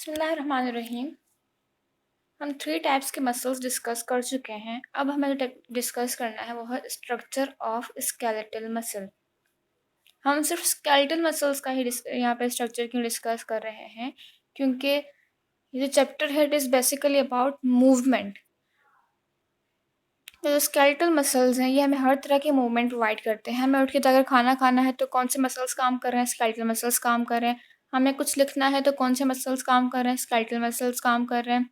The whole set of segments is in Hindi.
बिस्मिल्लाहिर्रहमानिर्रहीम। हम 3 टाइप्स के मसल्स डिस्कस कर चुके हैं। अब हमें जो डिस्कस करना है वो है स्ट्रक्चर ऑफ स्केलेटल मसल। हम सिर्फ स्केलेटल मसल्स का ही यहाँ पे स्ट्रक्चर क्यों डिस्कस कर रहे हैं, क्योंकि ये जो चैप्टर है it is basically about movement. तो जो स्केलेटल मसल्स हैं ये हमें हर तरह के मूवमेंट प्रोवाइड करते हैं। हमें उठ के अगर खाना खाना है तो कौन से मसल्स काम कर रहे हैं, स्केलेटल मसल्स काम कर रहे हैं। हमें कुछ लिखना है तो कौन से मसल्स काम कर रहे हैं, स्केलेटल मसल्स काम कर रहे हैं।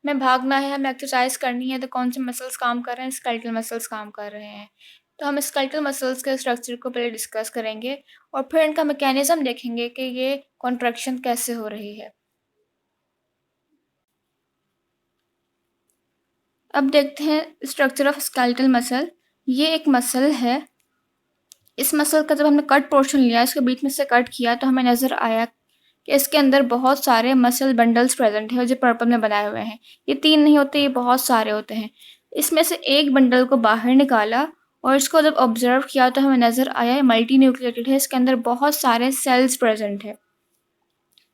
हमें भागना है, हमें एक्सरसाइज करनी है तो कौन से मसल्स काम कर रहे हैं, स्केलेटल मसल्स काम कर रहे हैं। तो हम स्केलेटल मसल्स के स्ट्रक्चर को पहले डिस्कस करेंगे और फिर इनका मैकेनिज्म देखेंगे कि ये कॉन्ट्रैक्शन कैसे हो रही है। अब देखते हैं स्ट्रक्चर ऑफ स्केलेटल मसल। ये एक मसल है। इस मसल का जब हमने कट पोर्शन लिया, इसके बीच में से कट किया तो हमें नज़र आया कि इसके अंदर बहुत सारे मसल बंडल्स प्रेजेंट हैं जो पर्पल में बनाए हुए हैं। ये 3 नहीं होते, ये बहुत सारे होते हैं। इसमें से एक बंडल को बाहर निकाला और इसको जब ऑब्जर्व किया तो हमें नज़र आया ये मल्टी न्यूक्लिएटेड है, इसके अंदर बहुत सारे सेल्स प्रेजेंट है।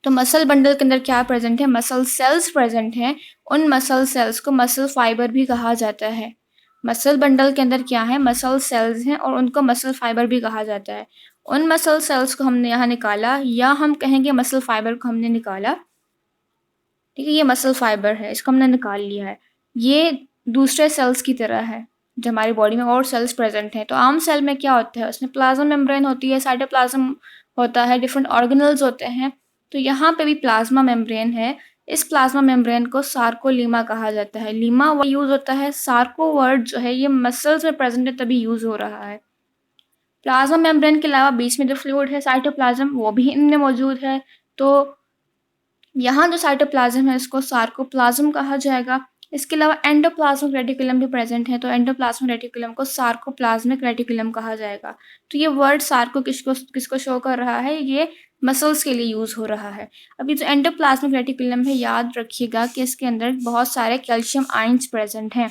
तो मसल बंडल के अंदर क्या प्रेजेंट है, मसल सेल्स प्रेजेंट हैं। उन मसल सेल्स को मसल फाइबर भी कहा जाता है। मसल बंडल के अंदर क्या है, मसल सेल्स हैं और उनको मसल फाइबर भी कहा जाता है। उन मसल सेल्स को हमने यहाँ निकाला, या हम कहेंगे मसल फाइबर को हमने निकाला। ठीक है, ये मसल फाइबर है, इसको हमने निकाल लिया है। ये दूसरे सेल्स की तरह है जो हमारी बॉडी में और सेल्स प्रेजेंट हैं। तो आम सेल में क्या होता है, उसमें प्लाज्मा मेम्ब्रेन होती है, साइटोप्लाज्म होता है, डिफरेंट ऑर्गेनल्स होते हैं। तो यहाँ पे भी प्लाज्मा मेम्ब्रेन है। इस प्लाज्मा मेम्ब्रेन को सार्कोलीमा कहा जाता है। लीमा वर्ड यूज होता है, सार्को वर्ड जो है ये मसल्स में प्रेजेंट है तभी यूज हो रहा है। प्लाज्मा मेम्ब्रेन के अलावा बीच में जो फ्लूइड है साइटोप्लाज्म, वो भी इनमें मौजूद है। तो यहाँ जो साइटोप्लाज्म है इसको सार्कोप्लाज्म कहा जाएगा। इसके अलावा एंडोप्लाज्मिक रेटिकुलम भी प्रेजेंट है, तो एंडोप्लाज्मिक रेटिकुलम को सार्कोप्लाज्मिक रेटिकुलम कहा जाएगा। तो ये वर्ड सार्को किसको शो कर रहा है, ये मसल्स के लिए यूज हो रहा है। अभी जो एंडोप्लाज्मिक रेटिकुलम है, याद रखिएगा कि इसके अंदर बहुत सारे कैल्शियम आयंस प्रेजेंट हैं।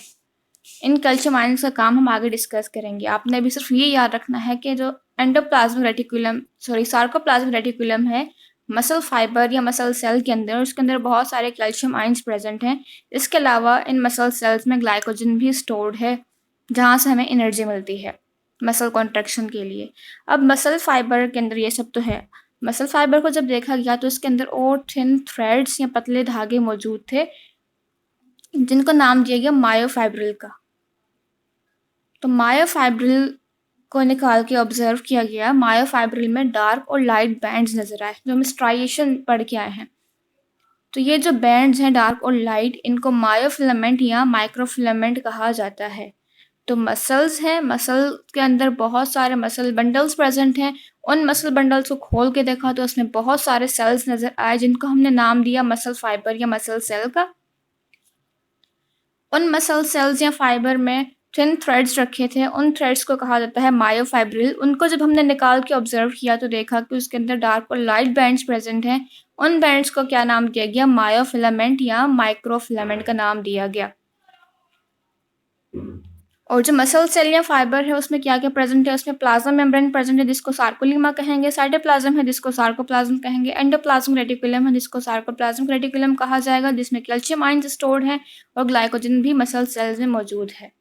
इन कैल्शियम आयंस का काम हम आगे डिस्कस करेंगे। आपने अभी सिर्फ ये याद रखना है कि जो एंडोप्लाज्मिक रेटिकुलम सार्कोप्लाज्मिक रेटिकुलम है मसल फाइबर या मसल सेल के अंदर, उसके अंदर बहुत सारे कैल्शियम आयंस प्रेजेंट हैं। इसके अलावा इन मसल सेल्स में ग्लाइकोजन भी स्टोर्ड है, जहाँ से हमें एनर्जी मिलती है मसल कॉन्ट्रैक्शन के लिए। अब मसल फाइबर के अंदर ये सब तो है। मसल फाइबर को जब देखा गया तो इसके अंदर और थिन थ्रेड्स या पतले धागे मौजूद थे, जिनको नाम दिया गया मायोफाइब्रिल का। तो मायोफाइब्रिल को निकाल के ऑब्जर्व किया गया। मायोफाइब्रिल में डार्क और लाइट बैंड्स नजर आए, जो हम स्ट्राइएशन पढ़ के आए हैं। तो ये जो बैंड्स हैं डार्क और लाइट, इनको मायोफिलामेंट या माइक्रोफिलामेंट कहा जाता है। तो मसल्स हैं, मसल के अंदर बहुत सारे मसल बंडल्स प्रेजेंट हैं। उन मसल बंडल्स को खोल के देखा तो उसमें बहुत सारे सेल्स नजर आए, जिनको हमने नाम दिया मसल फाइबर या मसल सेल का। उन मसल सेल्स या फाइबर में थिन थ्रेड्स रखे थे, उन थ्रेड्स को कहा जाता है मायोफाइब्रिल। उनको जब हमने निकाल के ऑब्जर्व किया तो देखा कि उसके अंदर डार्क और लाइट बैंड्स प्रेजेंट हैं। उन बैंड्स को क्या नाम दिया गया, मायोफिलामेंट या माइक्रोफिलामेंट का नाम दिया गया। और जो मसल सेल या फाइबर है उसमें क्या क्या प्रेजेंट है, उसमें प्लाज्मा मेम्ब्रेन प्रेजेंट है जिसको सार्कोलीमा कहेंगे, साइटोप्लाज्म है जिसको सार्कोप्लाज्म कहेंगे, एंडोप्लाज्मिक रेटिकुलम है जिसको सार्कोप्लाज्मिक रेटिकुलम कहा जाएगा, जिसमें कैल्शियम आयंस स्टोर्ड हैं और ग्लाइकोजन भी मसल सेल्स में मौजूद है।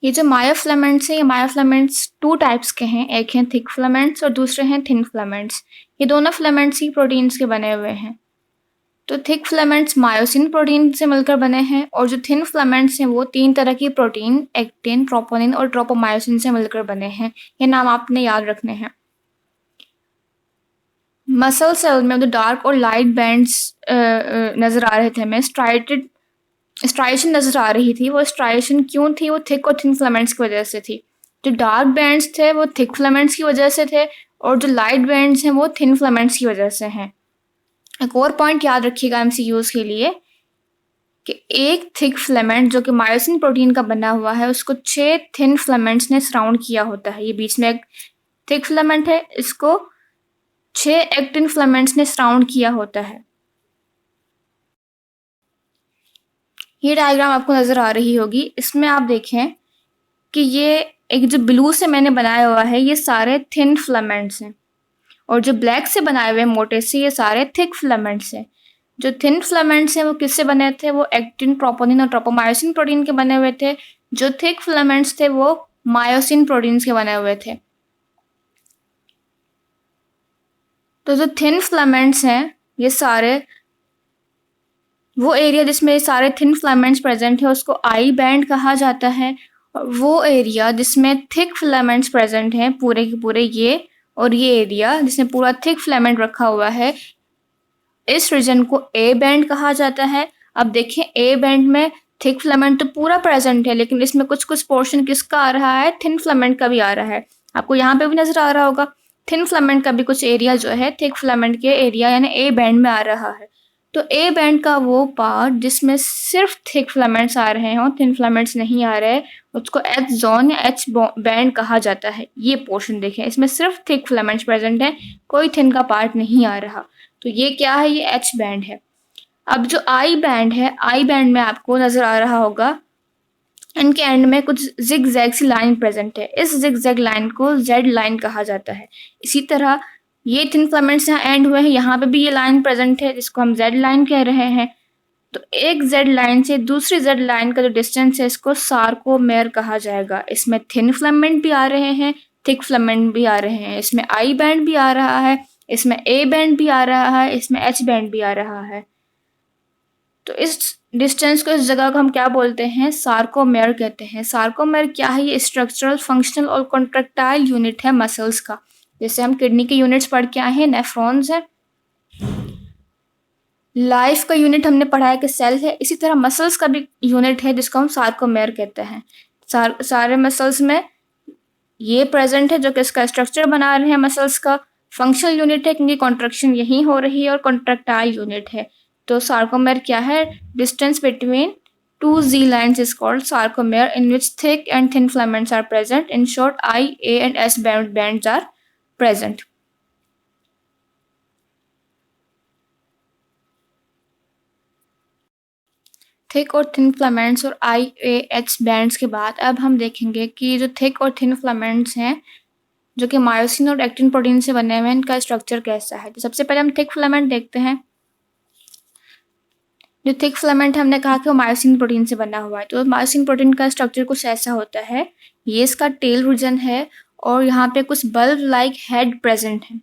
ये जो मायोफिलामेंट्स है, ये मायोफिलामेंट्स 2 टाइप्स के हैं, एक हैं थिक फिलामेंट्स और दूसरे हैं थिन फिलामेंट्स। ये दोनों फिलामेंट्स ही प्रोटीन्स के बने हुए हैं। तो थिक फिलामेंट्स मायोसिन प्रोटीन से मिलकर बने हैं और जो थिन फिलामेंट्स हैं वो 3 तरह की प्रोटीन, एक्टिन, ट्रोपोनिन और ट्रोपोमायोसिन से मिलकर बने हैं। ये नाम आपने याद रखने हैं। मसल सेल में जो डार्क और लाइट बैंड्स नजर आ रहे थे हमें, स्ट्राइएशन नजर आ रही थी, वो स्ट्राइएशन क्यों थी, वो थिक और थिन फिलामेंट्स की वजह से थी। जो डार्क बैंड्स थे वो थिक फिलामेंट्स की वजह से थे और जो लाइट बैंड्स हैं वो थिन फिलामेंट्स की वजह से हैं। एक और पॉइंट याद रखिएगा एमसीक्यूज के लिए कि एक थिक फिलामेंट जो कि मायोसिन प्रोटीन का बना हुआ है, उसको 6 थिन फिलामेंट्स ने सराउंड किया होता है। ये बीच में एक थिक फिलामेंट है, इसको 6 एक्टिन फिलामेंट्स ने सराउंड किया होता है। ये डायग्राम आपको नजर आ रही होगी। इसमें आप देखें कि ये एक जो ब्लू से मैंने बनाया हुआ है, ये सारे थिन फिलामेंट्स हैं और जो ब्लैक से बनाए हुए मोटे से ये सारे थिक फिलामेंट्स हैं। जो थिन फिलामेंट्स हैं वो किससे बने थे? वो एक्टिन, ट्रोपोनिन और ट्रोपोमायोसिन प्रोटीन के बने हुए थे। जो थिक फिलामेंट्स थे वो मायोसिन प्रोटीन्स के बने हुए थे। तो जो थिन फिलामेंट्स हैं ये सारे, वो एरिया जिसमें सारे थिन फिलामेंट्स प्रेजेंट है उसको आई बैंड कहा जाता है। और वो एरिया जिसमें थिक फिलामेंट्स प्रेजेंट हैं पूरे के पूरे ये, और ये एरिया जिसमें पूरा थिक फिलामेंट रखा हुआ है, इस रीजन को ए बैंड कहा जाता है। अब देखें ए बैंड में थिक फिलामेंट तो पूरा प्रेजेंट है, लेकिन इसमें कुछ कुछ पोर्शन किसका आ रहा है? थिन फिलामेंट का भी आ रहा है। आपको यहाँ पे भी नजर आ रहा होगा थिन फिलामेंट का भी कुछ एरिया जो है थिक फिलामेंट के एरिया यानी ए बैंड में आ रहा है। तो ए बैंड का वो पार्ट जिसमें सिर्फ थिक फिलामेंट्स आ रहे हों, थिन फिलामेंट्स नहीं आ रहे, उसको एच जोन या एच बैंड कहा जाता है। ये पोर्शन देखें, इसमें सिर्फ थिक फिलामेंट्स प्रेजेंट है, कोई थिन का पार्ट नहीं आ रहा। तो ये क्या है? ये एच बैंड है। अब जो आई बैंड है, आई बैंड में आपको नजर आ रहा होगा इनके एंड में कुछ जिग जैग सी लाइन प्रेजेंट है। इस जिग जैग लाइन को जेड लाइन कहा जाता है। इसी तरह ये थिन फिलामेंट्स यहाँ एंड हुए हैं, यहाँ पे भी ये लाइन प्रेजेंट है जिसको हम जेड लाइन कह रहे हैं। तो एक जेड लाइन से दूसरी जेड लाइन का जो डिस्टेंस है इसको सार्कोमेर कहा जाएगा। इसमें थिन फिलामेंट भी आ रहे हैं, थिक फिलामेंट भी आ रहे हैं, इसमें आई बैंड भी आ रहा है, इसमें ए बैंड भी आ रहा है, इसमें एच बैंड भी आ रहा है। तो इस डिस्टेंस को, इस जगह को हम क्या बोलते हैं? सार्कोमेर कहते हैं। सार्कोमेर क्या है? ये स्ट्रक्चरल, फंक्शनल और कॉन्ट्रेक्टाइल यूनिट है मसल्स का। जैसे हम किडनी के यूनिट्स पढ़ के आए हैं, नेफ्रॉन्स है। लाइफ का यूनिट हमने पढ़ा है कि सेल है। इसी तरह मसल्स का भी यूनिट है जिसको हम सार्कोमेर कहते हैं। सारे मसल्स में ये प्रेजेंट है जो कि इसका स्ट्रक्चर बना रहे हैं मसल्स का। फंक्शनल यूनिट है क्योंकि कॉन्ट्रैक्शन यहीं हो रही है, और कॉन्ट्रेक्टाइल यूनिट है। तो सार्कोमेर क्या है? Distance between two Z lines is called sarcomere in which thick and thin filaments are present. In short, I, A and S bands are present. Thick और थिन फिलामेंट्स और आई, ए, एच बैंड्स के बाद अब हम देखेंगे कि जो थिक और थिन फिलामेंट्स हैं जो कि मायोसिन और एक्टिन प्रोटीन से बने हुए हैं, इनका स्ट्रक्चर कैसा है। तो सबसे पहले हम थिक फिलामेंट देखते हैं। जो थिक फिलामेंट हमने कहा कि वो मायोसिन प्रोटीन से बना हुआ है। तो मायोसिन प्रोटीन का स्ट्रक्चर कुछ ऐसा होता है। ये इसका टेल रीजन है और यहाँ पे कुछ बल्ब लाइक हेड प्रेजेंट है।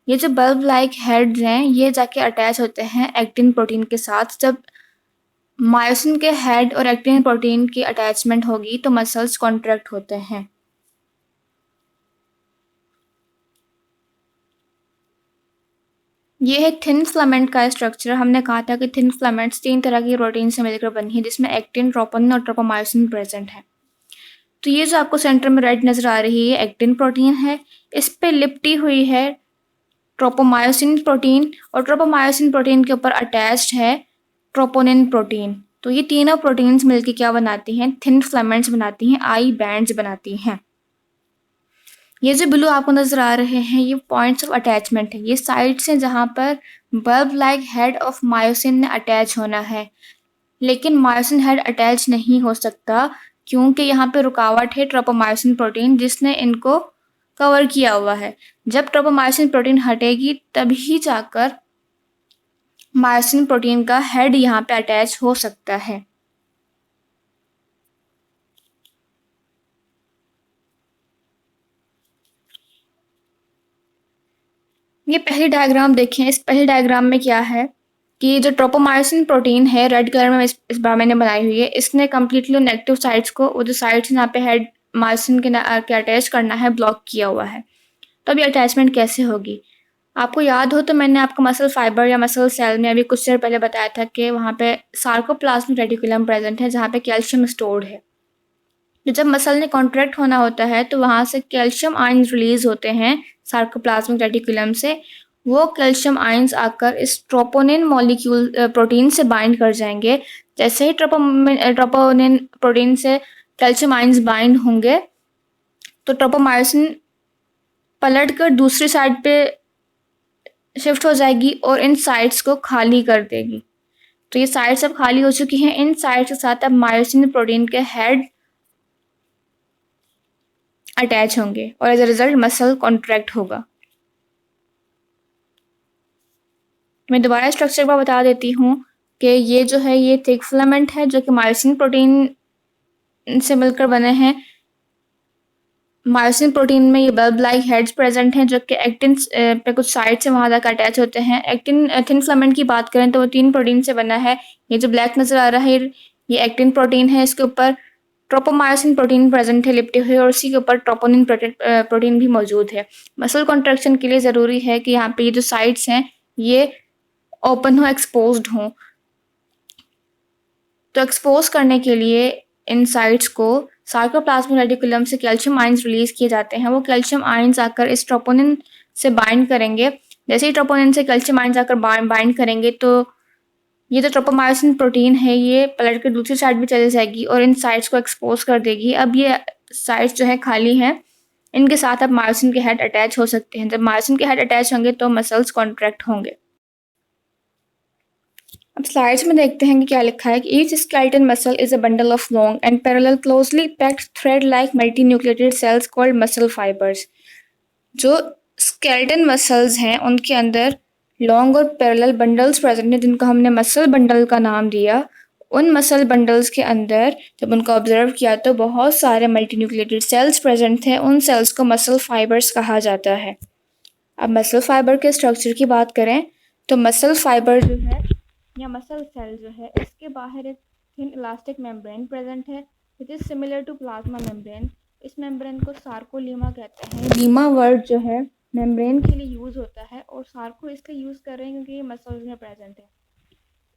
ये जो बल्ब लाइक हेड्स हैं ये जाके अटैच होते हैं एक्टिन प्रोटीन के साथ। जब मायोसिन के हेड और एक्टिन प्रोटीन की अटैचमेंट होगी तो मसल्स कॉन्ट्रैक्ट होते हैं। ये है थिन फिलामेंट का स्ट्रक्चर। हमने कहा था कि थिन फिलामेंट्स 3 तरह की प्रोटीन से मिलकर बनी है जिसमें एक्टिन, ट्रोपोनिन और ट्रोपोमायोसिन प्रेजेंट है। तो ये जो आपको सेंटर में रेड नजर आ रही है एक्टिन प्रोटीन है। इस पे लिपटी हुई है ट्रोपोमायोसिन प्रोटीन, और ट्रोपोमायोसिन प्रोटीन के ऊपर अटैच्ड है ट्रोपोनिन प्रोटीन। तो ये तीनों प्रोटीन्स मिलकर क्या बनाती हैं? थिन फिलामेंट्स बनाती हैं, आई बैंड्स बनाती हैं। ये जो ब्लू आपको नजर आ रहे हैं ये पॉइंट्स ऑफ अटैचमेंट है। ये साइट्स हैं जहाँ पर bulb like head of myosin ने अटैच होना है, लेकिन मायोसिन हेड अटैच नहीं हो सकता क्योंकि यहाँ पे रुकावट है ट्रोपोमायोसिन प्रोटीन जिसने इनको कवर किया हुआ है। जब ट्रोपोमायोसिन प्रोटीन हटेगी तभी जाकर मायोसिन प्रोटीन का हेड यहाँ पे अटैच हो सकता है। ये पहली डायग्राम देखें। इस पहली डायग्राम में क्या है कि जो ट्रोपोमायोसिन प्रोटीन है रेड कलर में इस बार मैंने बनाई हुई है, इसने कम्प्लीटली नेगेटिव साइड्स को, वो जो साइड्स यहाँ पे हेड मायोसिन के अटैच करना है, ब्लॉक किया हुआ है। तो अभी अटैचमेंट कैसे होगी? आपको याद हो तो मैंने आपको मसल फाइबर या मसल सेल में अभी कुछ देर पहले बताया था कि वहाँ पे सार्कोप्लाज्मिक रेटिकुलम प्रेजेंट है जहाँ पे कैल्शियम स्टोर्ड है। तो जब मसल ने कॉन्ट्रैक्ट होना होता है तो वहाँ से कैल्शियम आयंस रिलीज होते हैं सार्कोप्लाज्मिक रेटिकुलम से। वो कैल्शियम आयंस आकर इस ट्रोपोनिन मॉलिक्यूल प्रोटीन से बाइंड कर जाएंगे। जैसे ही ट्रोपोनिन प्रोटीन से कैल्शियम आयंस बाइंड होंगे तो ट्रोपोमायोसिन पलट कर दूसरी साइड पे शिफ्ट हो जाएगी और इन साइड्स को खाली कर देगी। तो ये साइड्स अब खाली हो चुकी हैं। इन साइड्स के साथ अब मायोसिन प्रोटीन के हेड अटैच होंगे और as a result muscle contract होगा। मैं दोबारा स्ट्रक्चर पर बता देती हूँ कि ये जो है ये थिक फिलामेंट है जो कि मायोसिन प्रोटीन से मिलकर बने हैं। मायोसिन प्रोटीन में ये बल्ब लाइक हेड्स प्रेजेंट हैं जो कि एक्टिन पे कुछ साइड से वहाँ तक अटैच होते हैं। एक्टिन थिन फिलामेंट की बात करें तो वो 3 प्रोटीन से बना है। ये जो ब्लैक नज़र आ रहा है ये एक्टिन प्रोटीन है। इसके ऊपर ट्रोपोमायोसिन प्रोटीन प्रेजेंट है लिपटे हुए और उसी के ऊपर ट्रोपोनिन प्रोटीन भी मौजूद है। मसल कॉन्ट्रैक्शन के लिए ज़रूरी है कि यहाँ पे ये जो साइड्स हैं ये ओपन हो, एक्सपोज्ड हों। तो एक्सपोज करने के लिए इन साइट्स को सार्कोप्लाज्मिक रेटिकुलम से कैल्शियम आयंस रिलीज किए जाते हैं। वो कैल्शियम आयंस आकर इस ट्रोपोनिन से बाइंड करेंगे। जैसे ही ट्रोपोनिन से कैल्शियम आयंस आकर बाइंड करेंगे तो ये जो ट्रोपोमायोसिन प्रोटीन है ये पलट कर दूसरी साइड भी चली जाएगी और इन साइट्स को एक्सपोज कर देगी। अब ये साइट्स जो है खाली हैं, इनके साथ अब मायोसिन के हेड अटैच हो सकते हैं। जब मायोसिन के हेड अटैच होंगे तो मसल्स कॉन्ट्रैक्ट होंगे। अब स्लाइड्स में देखते हैं कि क्या लिखा है कि each skeleton muscle is a bundle of long and parallel closely packed thread like multinucleated cells called muscle fibres. जो स्केलेटन मसल्स हैं उनके अंदर लॉन्ग और पैरेलल बंडल्स प्रेजेंट हैं जिनको हमने मसल बंडल का नाम दिया। उन मसल बंडल्स के अंदर जब उनको ऑब्जर्व किया तो बहुत सारे मल्टीन्यूक्लिएटेड सेल्स प्रेजेंट थे। उन सेल्स को मसल फाइबर्स कहा जाता है। अब मसल फाइबर के स्ट्रक्चर की बात करें तो मसल फाइबर जो है या मसल सेल जो है इसके बाहर एक थिन इलास्टिक मेम्ब्रेन प्रेजेंट है which is similar to plasma membrane. इस मेम्ब्रेन को सार्कोलीमा कहते हैं। लीमा वर्ड जो है मेम्ब्रेन के लिए यूज़ होता है और सार्को इसलिए यूज़ कर रहे हैं क्योंकि ये मसल्स में प्रेजेंट है।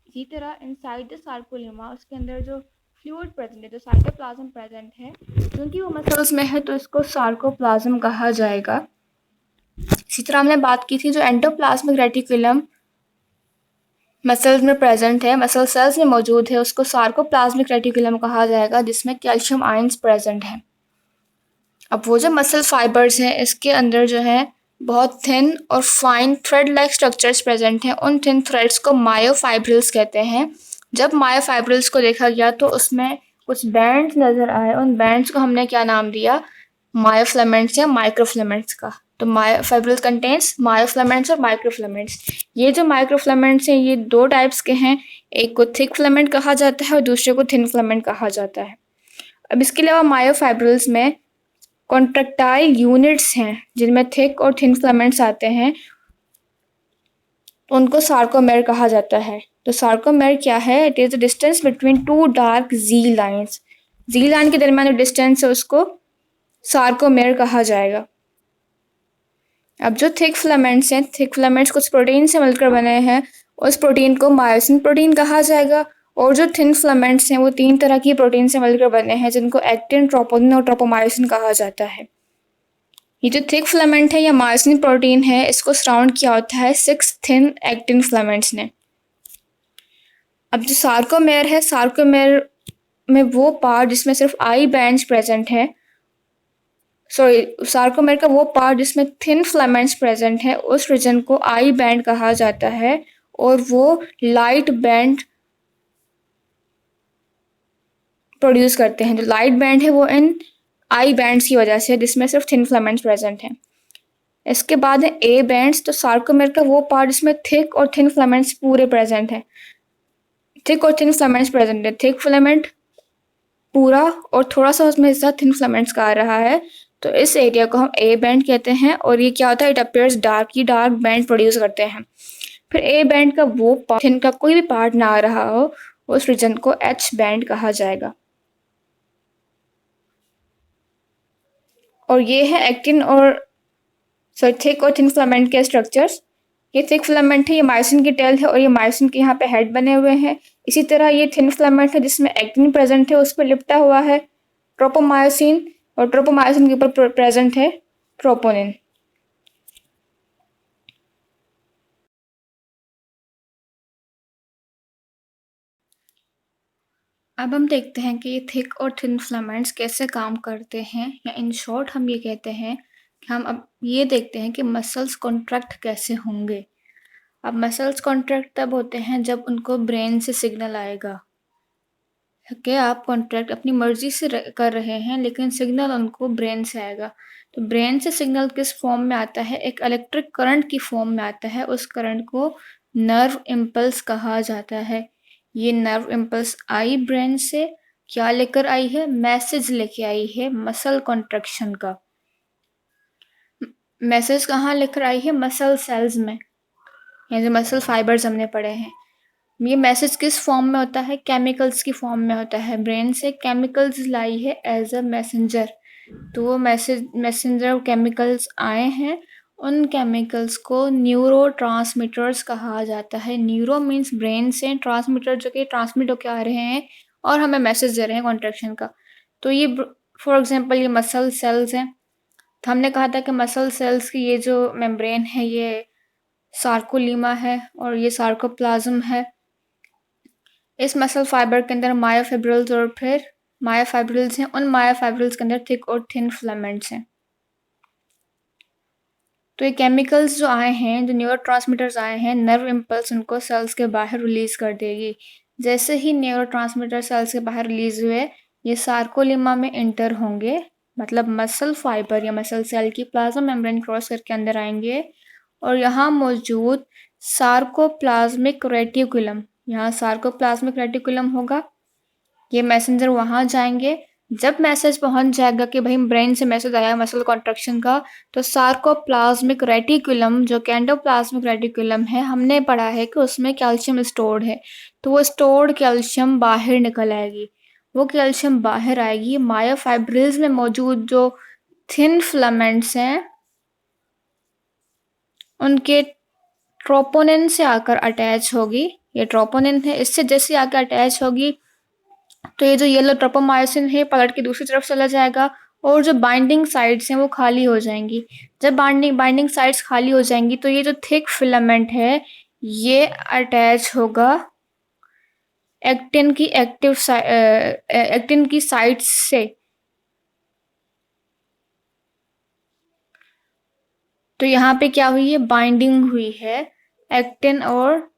इसी तरह इनसाइड द सार्कोलीमा उसके अंदर जो फ्लूइड प्रेजेंट है, जो साइटोप्लाज्म प्रेजेंट है, क्योंकि वो मसल्स में है तो इसको सार्कोप्लाज्म कहा जाएगा। इसी तरह हमने बात की थी जो एंडोप्लाज्मिक रेटिकुलम मसल्स में प्रेजेंट है, मसल सेल्स में मौजूद है, उसको सार्कोप्लाज्मिक रेटिकुलम कहा जाएगा जिसमें कैल्शियम आयंस प्रेजेंट है। अब वो जो मसल फाइबर्स हैं इसके अंदर जो है बहुत थिन और fine thread like structures present हैं। उन थिन थ्रेड्स को मायोफाइब्रिल्स कहते हैं। जब मायोफाइब्रिल्स को देखा गया तो उसमें कुछ बैंड्स नज़र आए। उन बैंड्स को हमने क्या नाम दिया? मायोफिलामेंट्स या माइक्रोफिलामेंट्स का। तो मायोफाइब्रिल्स कंटेन्स मायोफिलामेंट्स और माइक्रोफिलामेंट्स। ये जो माइक्रोफिलामेंट्स हैं ये 2 टाइप्स के हैं। एक को थिक फिलामेंट कहा जाता है और दूसरे को थिन फिलामेंट कहा जाता है। अब इसके अलावा मायोफाइब्रिल्स में कॉन्ट्रैक्टाइल यूनिट्स हैं जिनमें थिक और थिन फिलामेंट्स आते हैं, तो उनको सार्कोमेर कहा जाता है। तो सार्कोमेर क्या है? It is the distance between 2 dark Z lines. Z line के दरमियान जो डिस्टेंस है उसको सार्कोमेर कहा जाएगा। अब जो थिक फिलामेंट्स हैं, थिक फिलामेंट्स कुछ प्रोटीन से मिलकर बने हैं, उस प्रोटीन को मायोसिन प्रोटीन कहा जाएगा। और जो थिन फिलामेंट्स हैं वो 3 तरह की प्रोटीन से मिलकर बने हैं जिनको एक्टिन, ट्रोपोनिन और ट्रोपोमायोसिन कहा जाता है। ये जो थिक फिलामेंट है या मायोसिन प्रोटीन है इसको सराउंड किया होता है 6 थिन एक्टिन फिलामेंट्स ने। अब जो सार्कोमेर है, सार्कोमेर में वो पार्ट जिसमें सिर्फ आई बैंड्स प्रेजेंट है, सार्कोमेर का वो पार्ट जिसमें थिन फिलामेंट्स प्रेजेंट है, उस रीजन को आई बैंड कहा जाता है और वो लाइट बैंड प्रोड्यूस करते हैं। जो लाइट बैंड है वो इन आई बैंड्स की वजह से जिसमें सिर्फ थिन फिलामेंट्स प्रेजेंट हैं। इसके बाद है ए बैंड्स। तो सार्कोमेर का वो पार्ट जिसमें थिक और थिन फिलामेंट्स पूरे प्रेजेंट हैं। थिक और थिन फिलामेंट्स प्रेजेंट है। थिक फिलामेंट पूरा और थोड़ा सा उसमें हिस्सा थिन फिलामेंट्स का आ रहा है, तो इस एरिया को हम ए बैंड कहते हैं। और ये क्या होता है? इट अपीयर्स डार्क, ये डार्क बैंड प्रोड्यूस करते हैं। फिर ए बैंड का वो पार्ट थिन का कोई भी पार्ट ना आ रहा हो, उस रीजन को एच बैंड कहा जाएगा। और ये है एक्टिन और थिक और थिन फिलामेंट के स्ट्रक्चर्स। ये थिक फिलामेंट है, ये मायोसिन की टेल है और ये मायोसिन के यहाँ पे हेड बने हुए हैं। इसी तरह ये थिन फिलामेंट है जिसमें एक्टिन प्रेजेंट है, उस पर लिपटा हुआ है ट्रोपोमायोसिन और ट्रोपोमायोसिन के ऊपर प्रेजेंट है ट्रोपोनिन। अब हम देखते हैं कि ये थिक और थिन फिलामेंट्स कैसे काम करते हैं, या इन शॉर्ट हम ये कहते हैं कि हम अब ये देखते हैं कि मसल्स कॉन्ट्रैक्ट कैसे होंगे। अब मसल्स कॉन्ट्रैक्ट तब होते हैं जब उनको ब्रेन से सिग्नल आएगा कि आप कॉन्ट्रैक्ट अपनी मर्जी से कर रहे हैं, लेकिन सिग्नल उनको ब्रेन से आएगा। तो ब्रेन से सिग्नल किस फॉर्म में आता है? एक इलेक्ट्रिक करंट की फॉर्म में आता है। उस करंट को नर्व इम्पल्स कहा जाता है। ये नर्व इम्पल्स आई ब्रेन से क्या लेकर आई है? मैसेज लेके आई है मसल कॉन्ट्रैक्शन का। मैसेज कहाँ लेकर आई है? मसल सेल्स में, यानी जो मसल फाइबर्स हमने पढ़े हैं। ये मैसेज किस फॉर्म में होता है? केमिकल्स की फॉर्म में होता है। ब्रेन से केमिकल्स लाई है एज अ मैसेंजर। तो वो मैसेंजर केमिकल्स आए हैं, उन केमिकल्स को न्यूरो ट्रांसमीटर्स कहा जाता है। न्यूरो मीन्स ब्रेन से, ट्रांसमीटर जो कि ट्रांसमिट होकर आ रहे हैं और हमें मैसेज दे रहे हैं कॉन्ट्रैक्शन का। तो ये फॉर एग्जांपल ये मसल सेल्स हैं। तो हमने कहा था कि मसल सेल्स की ये जो मेम्ब्रेन है ये सार्कोलीमा है और ये सार्कोप्लाज्म है। इस मसल फाइबर के अंदर मायोफिब्रिल्स और फिर मायोफाइब्रिल्स हैं। उन मायोफाइब्रिल्स के अंदर थिक और थिन फिलामेंट्स हैं। तो ये केमिकल्स जो आए हैं, जो न्यूरोट्रांसमीटर्स आए हैं, नर्व इम्पल्स उनको सेल्स के बाहर रिलीज कर देगी। जैसे ही न्यूरोट्रांसमीटर सेल्स के बाहर रिलीज हुए, ये सार्कोलिमा में इंटर होंगे, मतलब मसल फाइबर या मसल सेल की प्लाज्मा मेम्ब्रेन क्रॉस करके अंदर आएंगे और यहाँ मौजूद सार्कोप्लाज्मिक रेटिकुलम, यहाँ सार्कोप्लाज्मिक रेटिकुलम होगा। ये मैसेंजर वहाँ जाएंगे। जब मैसेज पहुंच जाएगा कि भाई ब्रेन से मैसेज आया मसल कॉन्ट्रैक्शन का, तो सार्कोप्लाज्मिक रेटिकुलम जो कि एंडोप्लाज्मिक रेटिकुलम है, हमने पढ़ा है कि उसमें कैल्शियम स्टोर्ड है। तो वो स्टोर्ड कैल्शियम बाहर निकल आएगी। वो कैल्शियम बाहर आएगी, मायोफाइब्रिल्स में मौजूद जो थिन फिलामेंट्स हैं उनके ट्रोपोनिन से आकर अटैच होगी। ये ट्रोपोनिन है, इससे जैसे आकर अटैच होगी तो ये जो येलो ट्रोपोमायोसिन है पलट के दूसरी तरफ चला जाएगा और जो बाइंडिंग साइड्स हैं वो खाली हो जाएंगी। जब बाइंडिंग साइड्स खाली हो जाएंगी तो ये जो थिक फिलामेंट है ये अटैच होगा एक्टिन की साइड्स से। तो यहाँ पे क्या हुई है? बाइंडिंग हुई है एक्टिन और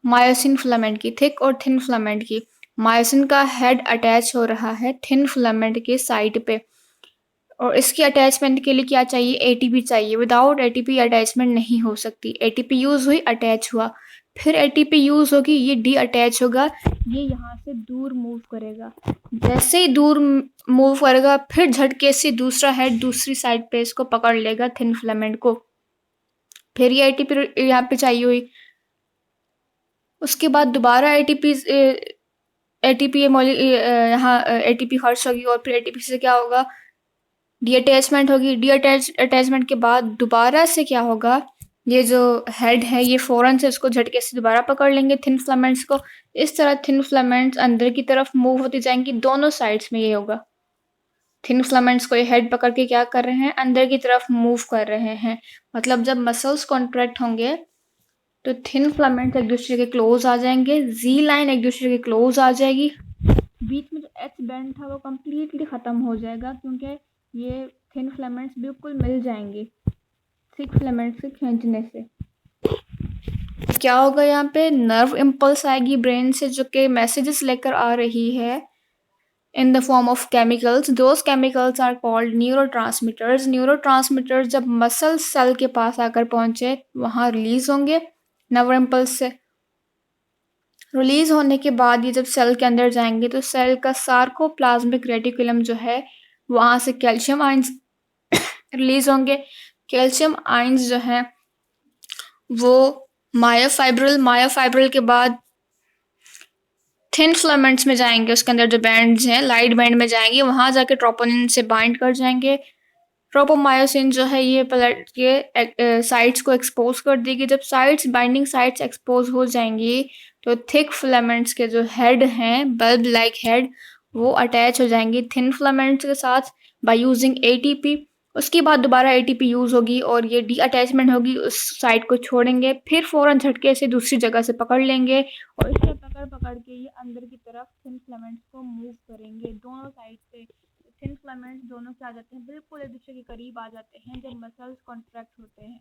मायोसिन फिलामेंट की, थिक और थिन फिलामेंट की। मायोसिन का हेड अटैच हो रहा है थिन फिलामेंट के साइड पे और इसकी अटैचमेंट के लिए क्या चाहिए? एटीपी चाहिए। विदाउट एटीपी अटैचमेंट नहीं हो सकती। एटीपी यूज हुई, अटैच हुआ, फिर एटीपी यूज होगी, ये डी अटैच होगा, ये यहाँ से दूर मूव करेगा। जैसे ही दूर मूव करेगा फिर झटके से दूसरा हेड दूसरी साइड पे इसको पकड़ लेगा थिन फिलामेंट को, फिर ये एटीपी यहाँ पे चाहिए हुई। उसके बाद दोबारा एटीपी एटीपी यहाँ एटीपी खर्च होगी और फिर एटीपी से क्या होगा? डी अटैचमेंट होगी। डी अटैचमेंट के बाद दोबारा से क्या होगा? ये जो हेड है ये फौरन से इसको झटके से दोबारा पकड़ लेंगे थिन फिलामेंट्स को। इस तरह थिन फिलामेंट्स अंदर की तरफ मूव होती जाएंगी। दोनों साइड्स में ये होगा। थिन फिलामेंट्स को ये हेड पकड़ के क्या कर रहे हैं? अंदर की तरफ मूव कर रहे हैं। मतलब जब मसल्स कॉन्ट्रैक्ट होंगे तो थिन फिलामेंट्स एक दूसरे के क्लोज आ जाएंगे, जी लाइन एक दूसरे के क्लोज आ जाएगी, बीच में जो एच बैंड था वो कम्प्लीटली ख़त्म हो जाएगा क्योंकि ये थिन फिलामेंट्स बिल्कुल मिल जाएंगे थिक फिलामेंट्स से खींचने से। क्या होगा? यहाँ पे नर्व इम्पल्स आएगी ब्रेन से जो कि मैसेजेस लेकर आ रही है in the form of chemicals. Those chemicals are called neurotransmitters. Neurotransmitters जब मसल सेल के पास आकर पहुंचे वहाँ रिलीज होंगे नर्व इम्पल्स से। रिलीज होने के बाद ये जब सेल के अंदर जाएंगे तो सेल का सार्कोप्लाज्मिक रेटिकुलम जो है वहाँ से कैल्शियम आयंस रिलीज होंगे। कैल्शियम आयंस जो है वो मायोफाइब्रिल के बाद थिन फिलामेंट्स में जाएंगे, उसके अंदर जो बैंड्स हैं लाइट बैंड में जाएंगे, वहाँ जाके ट्रोपोनिन से बाइंड कर जाएंगे। ट्रोपोमायोसिन जो है ये पलट के साइड्स को एक्सपोज कर देगी। जब बाइंडिंग साइड्स एक्सपोज हो जाएंगी तो थिक फिलामेंट्स के जो हेड हैं, बल्ब लाइक हेड, वो अटैच हो जाएंगी थिन फिलामेंट्स के साथ बाय यूजिंग एटीपी। उसके बाद दोबारा एटीपी यूज होगी और ये डी अटैचमेंट होगी, उस साइड को छोड़ेंगे, फिर फौरन झटके से दूसरी जगह से पकड़ लेंगे और इसे पकड़ के ये अंदर की तरफ थिन फिलामेंट्स को मूव करेंगे दोनों साइड से। थिन फिलामेंट्स दोनों से आ जाते हैं, बिल्कुल एक दूसरे के करीब आ जाते हैं जब मसल्स कॉन्ट्रैक्ट होते हैं।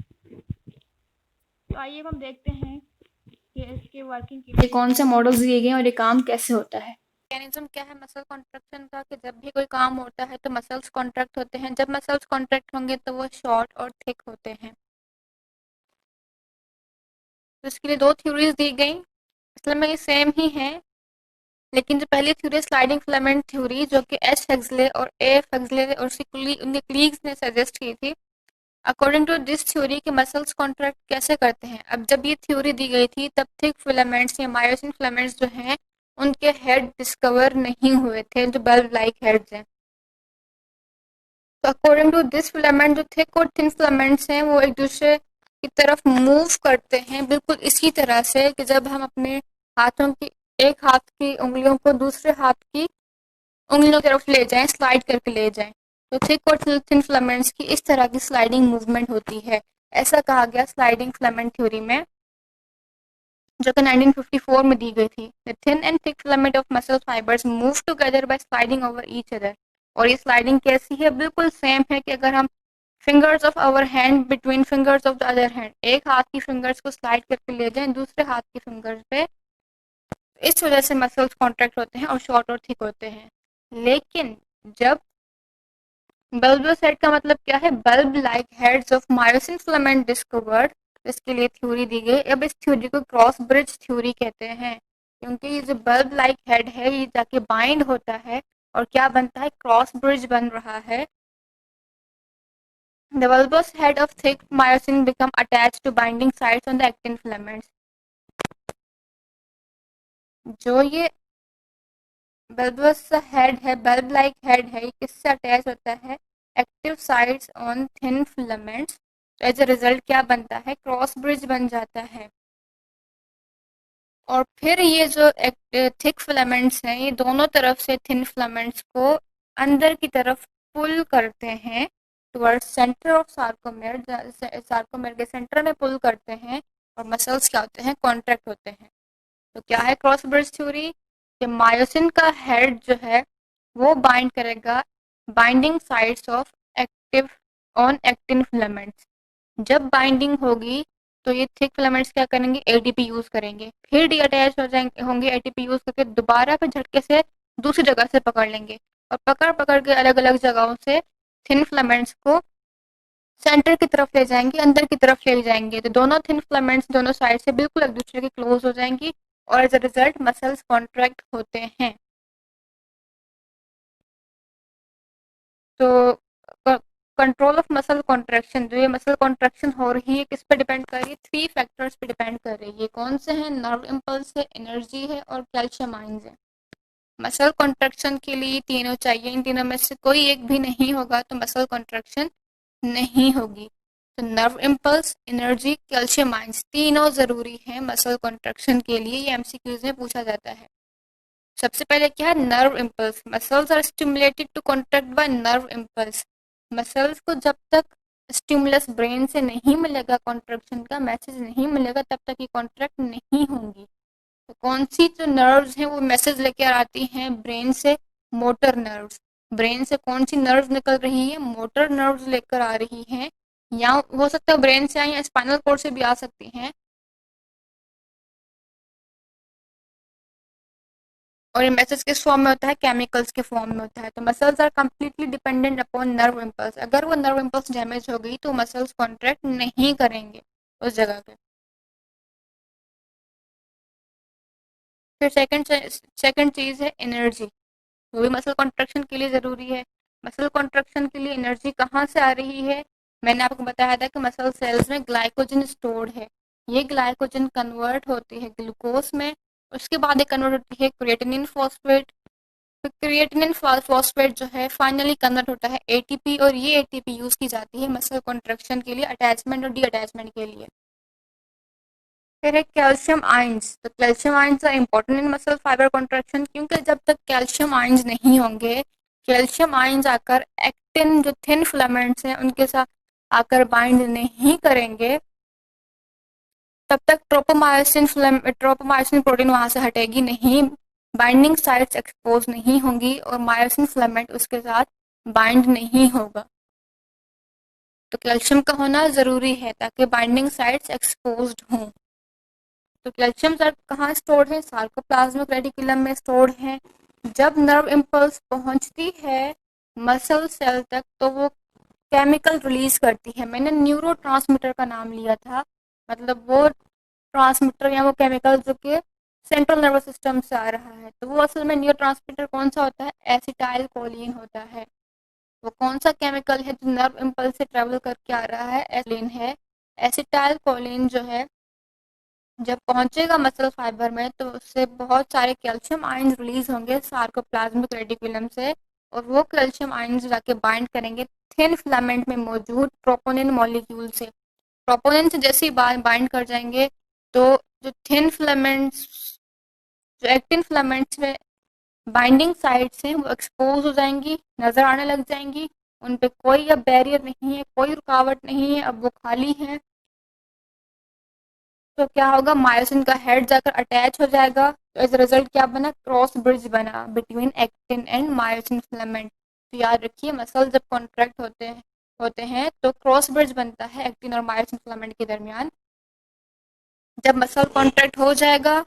तो आइए हम देखते हैं कि इसके वर्किंग के लिए कौन से मॉडल्स दिए गए और ये काम कैसे होता है। मैकेनिज्म क्या है मसल कॉन्ट्रैक्शन का? कि जब भी कोई काम होता है तो मसल्स कॉन्ट्रैक्ट होते हैं। जब मसल्स कॉन्ट्रैक्ट होंगे तो वो शॉर्ट और थिक होते हैं। तो इसके लिए 2 थ्योरीज़ दी गई, असल में ये सेम ही है, लेकिन जो पहली थ्योरी है स्लाइडिंग फिलामेंट थ्योरी, जो कि एच हेक्सले और ए एफ हेक्सले और उनके कलीग्स ने सजेस्ट की थी। अकॉर्डिंग टू दिस थ्योरी के मसल्स कॉन्ट्रैक्ट कैसे करते हैं। अब जब ये थ्योरी दी गई थी तब थिक फिलामेंट्स या मायोसिन फिलामेंट्स जो हैं उनके हेड डिस्कवर नहीं हुए थे, जो बल्ब लाइक हेड्स हैं। तो अकॉर्डिंग टू दिस फिलामेंट जो थिक और थिन फिलामेंट्स हैं वो एक दूसरे की तरफ मूव करते हैं, बिल्कुल इसी तरह से कि जब हम अपने हाथों की एक हाथ की उंगलियों को दूसरे हाथ की उंगलियों की तरफ ले जाएं, स्लाइड करके ले जाएं। तो थिक और थिन फिलामेंट्स की इस तरह की स्लाइडिंग मूवमेंट होती है, ऐसा कहा गया स्लाइडिंग फिलामेंट थ्योरी में, जो कि 1954 में दी गई थी। The thin and thick filament of muscle fibres move together by sliding over each other. और ये स्लाइडिंग कैसी है, बिल्कुल सेम है कि अगर हम fingers of our hand between fingers of the other hand, एक हाथ की फिंगर्स को स्लाइड करके ले जाएं दूसरे हाथ की फिंगर्स पे, इस वजह से मसल्स कॉन्ट्रैक्ट होते हैं और शॉर्ट और थिक होते हैं। लेकिन जब बल्बस हेड का मतलब क्या है, bulb like heads of myosin filament discovered, इसके लिए थ्योरी दी गई। अब इस थ्योरी को क्रॉस ब्रिज थ्योरी कहते हैं, क्योंकि ये जो बल्ब लाइक हेड है ये जाके बाइंड होता है और क्या बनता है, क्रॉस ब्रिज बन रहा है। The bulbous head of thick myosin become attached to binding sites on the actin filaments। जो ये बल्बस हेड है, बल्ब लाइक हेड है, ये किससे अटैच होता है, active sites on thin filaments. तो एज अ रिजल्ट क्या बनता है, क्रॉस ब्रिज बन जाता है। और फिर ये जो थिक फिलामेंट्स हैं ये दोनों तरफ से थिन फिलामेंट्स को अंदर की तरफ पुल करते हैं towards centre of sarcomere, sarcomere के सेंटर में पुल करते हैं और मसल्स क्या होते हैं, कॉन्ट्रैक्ट होते हैं। तो क्या है क्रॉस ब्रिज थ्योरी, कि मायोसिन का हेड जो है वो बाइंड करेगा binding sites of active on actin filaments. जब बाइंडिंग होगी तो ये थिक फिलामेंट्स क्या करेंगे, एटीपी यूज करेंगे, फिर डी अटैच हो जाएंगे होंगे, एटीपी यूज करके दोबारा फिर झटके से दूसरी जगह से पकड़ लेंगे और पकड़ पकड़ के अलग अलग जगहों से थिन फिलामेंट्स को सेंटर की तरफ ले जाएंगे, अंदर की तरफ ले जाएंगे। तो दोनों थिन फिलामेंट्स दोनों साइड से बिल्कुल एक दूसरे के क्लोज हो जाएंगी और as a result muscles contract होते हैं। तो कंट्रोल ऑफ मसल कॉन्ट्रैक्शन, जो ये मसल कॉन्ट्रैक्शन हो रही है किस पे डिपेंड कर रही है, 3 फैक्टर्स पे डिपेंड कर रही है। कौन से हैं, नर्व इम्पल्स है, एनर्जी है और कैल्शियम आयंस है। मसल कॉन्ट्रैक्शन के लिए तीनों चाहिए, इन तीनों में से कोई एक भी नहीं होगा तो मसल कॉन्ट्रैक्शन नहीं होगी। तो nerve impulse, energy, calcium ions तीनों जरूरी हैं मसल कॉन्ट्रैक्शन के लिए, ये एमसीक्यूज में पूछा जाता है। सबसे पहले क्या है, nerve impulse, muscles are stimulated to contract by nerve impulse. Muscles को जब तक स्टिमुलस ब्रेन से नहीं मिलेगा, कॉन्ट्रैक्शन का मैसेज नहीं मिलेगा, तब तक ये कॉन्ट्रैक्ट नहीं होंगी। तो कौन सी जो नर्व्स हैं वो मैसेज लेकर आती हैं ब्रेन से, मोटर नर्व्स। ब्रेन से कौन सी नर्व्स निकल रही है, मोटर नर्व्स लेकर आ रही हैं, या हो सकता है ब्रेन से आए या स्पाइनल कोर्ड से भी आ सकती हैं। और ये मैसेज किस फॉर्म में होता है, केमिकल्स के फॉर्म में होता है। तो muscles are completely dependent upon nerve impulse. अगर वो नर्व इम्पल्स डैमेज हो गई तो मसल्स कॉन्ट्रैक्ट नहीं करेंगे उस जगह पे। फिर सेकंड चीज है एनर्जी, वो भी मसल कॉन्ट्रैक्शन के लिए जरूरी है। मसल कॉन्ट्रैक्शन के लिए एनर्जी कहाँ से आ रही है, मैंने आपको बताया था कि मसल सेल्स में ग्लाइकोजन स्टोर्ड है। ये ग्लाइकोजन कन्वर्ट होती है ग्लूकोज में, उसके बाद ये कन्वर्ट होती है क्रिएटिनिन फॉस्फेट। तो क्रिएटिनिन फॉस्फेट जो है फाइनली कन्वर्ट होता है एटीपी, और ये एटीपी यूज की जाती है मसल कॉन्ट्रैक्शन के लिए, अटैचमेंट और डी अटैचमेंट के लिए। फिर है कैल्शियम आयंस। तो calcium ions are important in muscle fibre contraction, क्योंकि जब तक कैल्शियम आयंस नहीं होंगे, कैल्शियम आयंस आकर एक्टिन जो थिन फिलामेंट्स हैं उनके साथ आकर बाइंड नहीं करेंगे, तब तक ट्रोपोमायोसिन प्रोटीन वहां से हटेगी नहीं, बाइंडिंग साइट्स एक्सपोज नहीं होंगी और मायोसिन फिलामेंट उसके साथ बाइंड नहीं होगा। तो कैल्शियम का होना जरूरी है ताकि बाइंडिंग साइट्स एक्सपोज्ड हों। तो कैल्शियम कहाँ स्टोर्ड है, सार्कोप्लाज्मिक रेटिकुलम में स्टोर्ड है। जब नर्व इम्पल्स पहुंचती है मसल सेल तक तो वो केमिकल रिलीज करती है, मैंने न्यूरोट्रांसमीटर का नाम लिया था, मतलब वो ट्रांसमीटर या वो केमिकल जो कि सेंट्रल नर्वस सिस्टम से आ रहा है। तो वो असल में न्यूरो ट्रांसमीटर कौन सा होता है? एसिटाइल कोलिन होता है। वो कौन सा केमिकल है जो नर्व इम्पल्स से ट्रेवल करके आ रहा है? एसिलिन है। एसिटाइल कोलिन जो है जब पहुंचेगा मसल फाइबर में तो उससे बहुत सारे कैल्शियम आयंस रिलीज होंगे सार्कोप्लाज्मिक रेटिकुलम से, और वो कैल्शियम आयंस जाके बाइंड करेंगे थिन फिलामेंट में मौजूद ट्रोपोनिन मॉलिक्यूल से। ट्रोपोनिन से जैसे ही बाइंड कर जाएंगे तो जो थिन फिलामेंट्स, जो एक्टिन फिलामेंट्स में बाइंडिंग साइट्स हैं वो एक्सपोज हो जाएंगी, नजर आने लग जाएंगी। उन पे कोई अब बैरियर नहीं है, कोई रुकावट नहीं है, अब वो खाली है। तो क्या होगा? मायोसिन का हेड जाकर अटैच हो जाएगा। तो एज रिजल्ट क्या बना? क्रॉस ब्रिज बना between actin and myosin filament. तो याद रखिए, मसल जब कॉन्ट्रैक्ट होते हैं तो क्रॉस ब्रिज बनता है एक्टिन और मायोसिन फिलामेंट के दरमियान। जब मसल कॉन्ट्रैक्ट हो जाएगा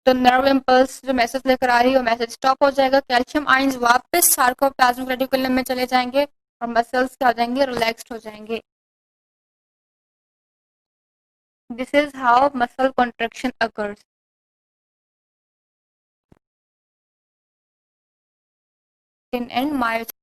तो नर्व इम्पल्स जो मैसेज लेकर आ रही है वो मैसेज स्टॉप हो जाएगा, कैल्शियम आयंस वापस सार्कोप्लाज्मिक रेटिकुलम में चले जाएंगे और मसल्स क्या हो जाएंगे? रिलैक्स्ड हो जाएंगे। This is how muscle contraction occurs. And myosin